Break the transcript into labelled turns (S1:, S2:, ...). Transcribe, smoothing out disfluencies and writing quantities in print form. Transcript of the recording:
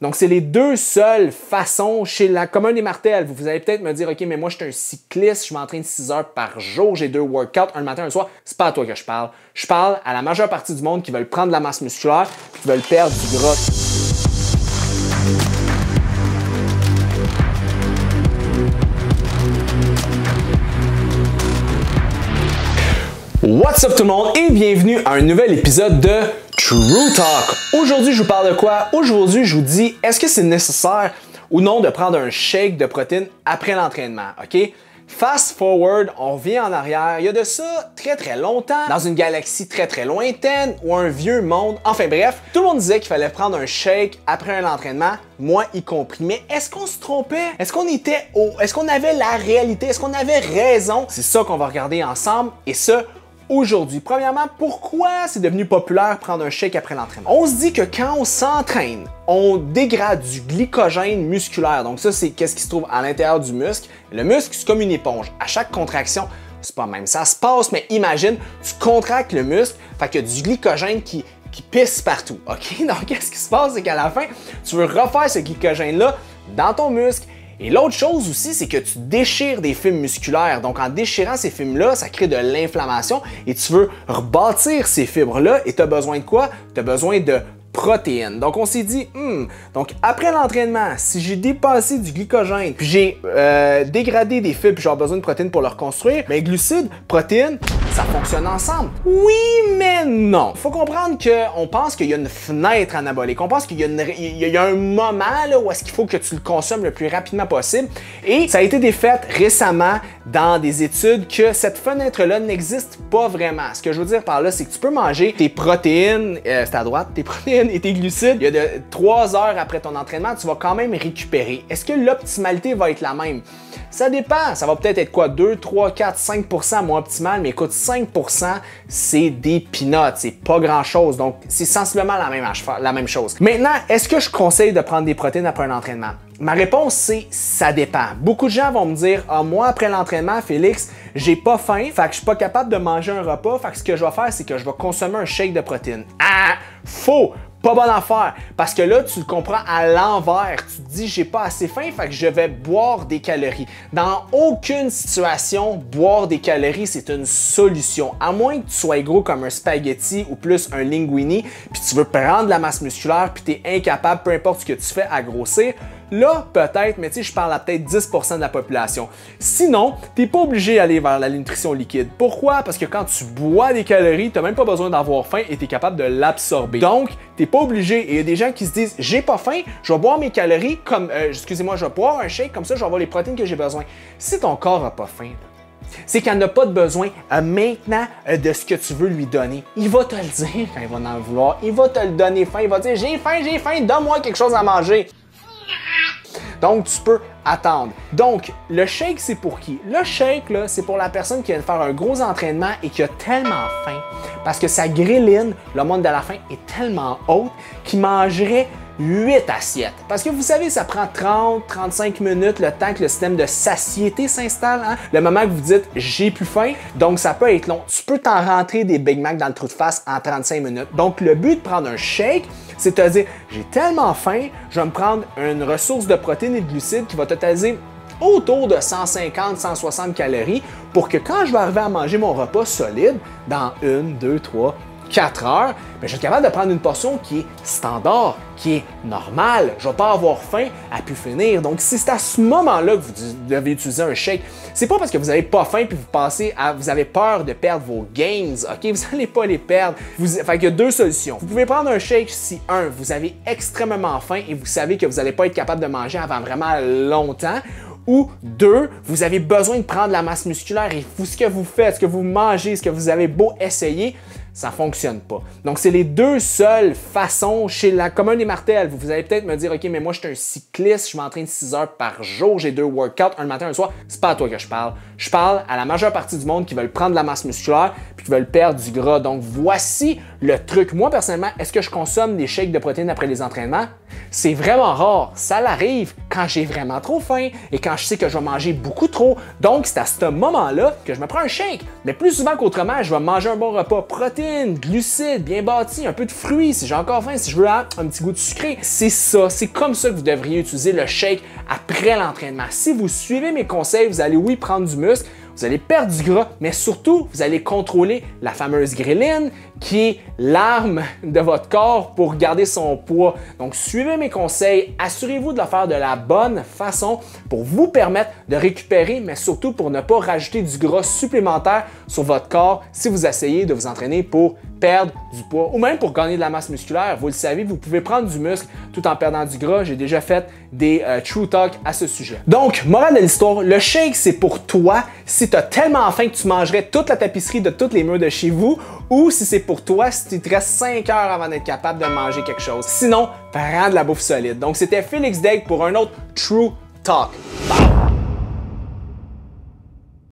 S1: Donc, c'est les deux seules façons chez la commun des martels. Vous allez peut-être me dire, OK, mais moi, je suis un cycliste, je m'entraîne 6 heures par jour, j'ai 2 workouts, un le matin, un le soir. C'est pas à toi que je parle. Je parle à la majeure partie du monde qui veulent prendre de la masse musculaire et qui veulent perdre du gras. What's up tout le monde et bienvenue à un nouvel épisode de True Talk. Aujourd'hui, je vous parle de quoi? Aujourd'hui, je vous dis, est-ce que c'est nécessaire ou non de prendre un shake de protéines après l'entraînement, OK? Fast forward, on revient en arrière, il y a de ça très longtemps, dans une galaxie très lointaine ou un vieux monde. Enfin bref, tout le monde disait qu'il fallait prendre un shake après un entraînement, moi y compris. Mais est-ce qu'on se trompait? Est-ce qu'on avait la réalité? Est-ce qu'on avait raison? C'est ça qu'on va regarder ensemble et ça, aujourd'hui. Premièrement, pourquoi c'est devenu populaire prendre un shake après l'entraînement? On se dit que quand on s'entraîne, on dégrade du glycogène musculaire. Donc ça, c'est qu'est-ce qui se trouve à l'intérieur du muscle. Le muscle, c'est comme une éponge. À chaque contraction, c'est pas même ça se passe, mais imagine, tu contractes le muscle, fait qu'il y a du glycogène qui pisse partout, OK? Donc, qu'est-ce qui se passe? C'est qu'à la fin, tu veux refaire ce glycogène-là dans ton muscle. Et l'autre chose aussi, c'est que tu déchires des fibres musculaires. Donc, en déchirant ces fibres-là, ça crée de l'inflammation et tu veux rebâtir ces fibres-là et tu as besoin de quoi? Tu as besoin de protéines. Donc, on s'est dit, donc après l'entraînement, si j'ai dépassé du glycogène, puis j'ai dégradé des fibres, puis j'ai besoin de protéines pour le reconstruire, bien, glucides, protéines, ça fonctionne ensemble. Oui, mais non. Il faut comprendre qu'on pense qu'il y a une fenêtre anabolique. On pense qu'il y a un moment là, où est-ce qu'il faut que tu le consommes le plus rapidement possible. Et ça a été défait récemment dans des études que cette fenêtre-là n'existe pas vraiment. Ce que je veux dire par là, c'est que tu peux manger tes protéines, c'est à droite, tes protéines et tes glucides. Il y a 3 heures après ton entraînement, tu vas quand même récupérer. Est-ce que l'optimalité va être la même? Ça dépend. Ça va peut-être être quoi? 2, 3, 4, 5% moins optimal, mais écoute, 5%, c'est des peanuts, c'est pas grand-chose. Donc, c'est sensiblement la même chose. Maintenant, est-ce que je conseille de prendre des protéines après un entraînement? Ma réponse, c'est ça dépend. Beaucoup de gens vont me dire, moi, après l'entraînement, Félix, j'ai pas faim, fait que je suis pas capable de manger un repas, fait que ce que je vais faire, c'est que je vais consommer un shake de protéines. Ah! Faux! Pas bonne affaire, parce que là, tu le comprends à l'envers. Tu te dis, j'ai pas assez faim, fait que je vais boire des calories. Dans aucune situation, boire des calories, c'est une solution. À moins que tu sois gros comme un spaghetti ou plus un linguini, puis tu veux prendre de la masse musculaire, puis tu es incapable, peu importe ce que tu fais, à grossir. Là, peut-être, mais tu sais, je parle à peut-être 10% de la population. Sinon, tu n'es pas obligé d'aller vers la nutrition liquide. Pourquoi? Parce que quand tu bois des calories, tu n'as même pas besoin d'avoir faim et tu es capable de l'absorber. Donc, tu n'es pas obligé. Et il y a des gens qui se disent, j'ai pas faim, je vais boire mes calories comme, excusez-moi, je vais boire un shake, comme ça, je vais avoir les protéines que j'ai besoin. Si ton corps n'a pas faim, c'est qu'il n'a pas de besoin maintenant de ce que tu veux lui donner. Il va te le dire quand il va en vouloir. Il va te le donner faim. Il va dire, j'ai faim, donne-moi quelque chose à manger. Donc, tu peux attendre. Donc, le shake, c'est pour qui? Le shake, là, c'est pour la personne qui vient de faire un gros entraînement et qui a tellement faim. Parce que sa gréline, l'hormone de la faim, est tellement haute qu'il mangerait 8 assiettes. Parce que vous savez, ça prend 30-35 minutes le temps que le système de satiété s'installe. Hein? Le moment que vous dites « j'ai plus faim », donc ça peut être long. Tu peux t'en rentrer des Big Mac dans le trou de face en 35 minutes. Donc, le but de prendre un shake, c'est de te dire « j'ai tellement faim, je vais me prendre une ressource de protéines et de glucides qui va totaliser autour de 150-160 calories pour que quand je vais arriver à manger mon repas solide, dans 1, 2, 3, 4 heures, mais je suis capable de prendre une portion qui est standard, qui est normale. Je ne vais pas avoir faim à pu finir. Donc, si c'est à ce moment-là que vous devez utiliser un shake, c'est pas parce que vous n'avez pas faim puis vous avez peur de perdre vos gains, OK? Vous n'allez pas les perdre. Fait qu'il y a 2 solutions. Vous pouvez prendre un shake si, 1, vous avez extrêmement faim et vous savez que vous n'allez pas être capable de manger avant vraiment longtemps, ou 2, vous avez besoin de prendre la masse musculaire et ce que vous faites, ce que vous mangez, ce que vous avez beau essayer, ça ne fonctionne pas. Donc, c'est les 2 seules façons chez la commun des martels. Vous allez peut-être me dire, OK, mais moi, je suis un cycliste, je m'entraîne 6 heures par jour, j'ai 2 workouts, un le matin, un le soir. C'est pas à toi que je parle. Je parle à la majeure partie du monde qui veulent prendre de la masse musculaire puis qui veulent perdre du gras. Donc, voici le truc. Moi, personnellement, est-ce que je consomme des shakes de protéines après les entraînements? C'est vraiment rare. Ça l'arrive quand j'ai vraiment trop faim et quand je sais que je vais manger beaucoup trop. Donc, c'est à ce moment-là que je me prends un shake. Mais plus souvent qu'autrement, je vais manger un bon repas, protéines, glucides, bien bâtis, un peu de fruits si j'ai encore faim, si je veux un petit goût de sucré. C'est ça, c'est comme ça que vous devriez utiliser le shake après l'entraînement. Si vous suivez mes conseils, vous allez, oui, prendre du muscle, vous allez perdre du gras, mais surtout, vous allez contrôler la fameuse gréline qui est l'arme de votre corps pour garder son poids. Donc, suivez mes conseils, assurez-vous de le faire de la bonne façon pour vous permettre de récupérer, mais surtout pour ne pas rajouter du gras supplémentaire sur votre corps si vous essayez de vous entraîner pour perdre du poids ou même pour gagner de la masse musculaire. Vous le savez, vous pouvez prendre du muscle tout en perdant du gras. J'ai déjà fait des True Talk à ce sujet. Donc, morale de l'histoire, le shake, c'est pour toi si tu as tellement faim que tu mangerais toute la tapisserie de tous les murs de chez vous ou si c'est pour toi si tu te restes 5 heures avant d'être capable de manger quelque chose. Sinon, prends de la bouffe solide. Donc, c'était Félix Daigle pour un autre True Talk. Bye!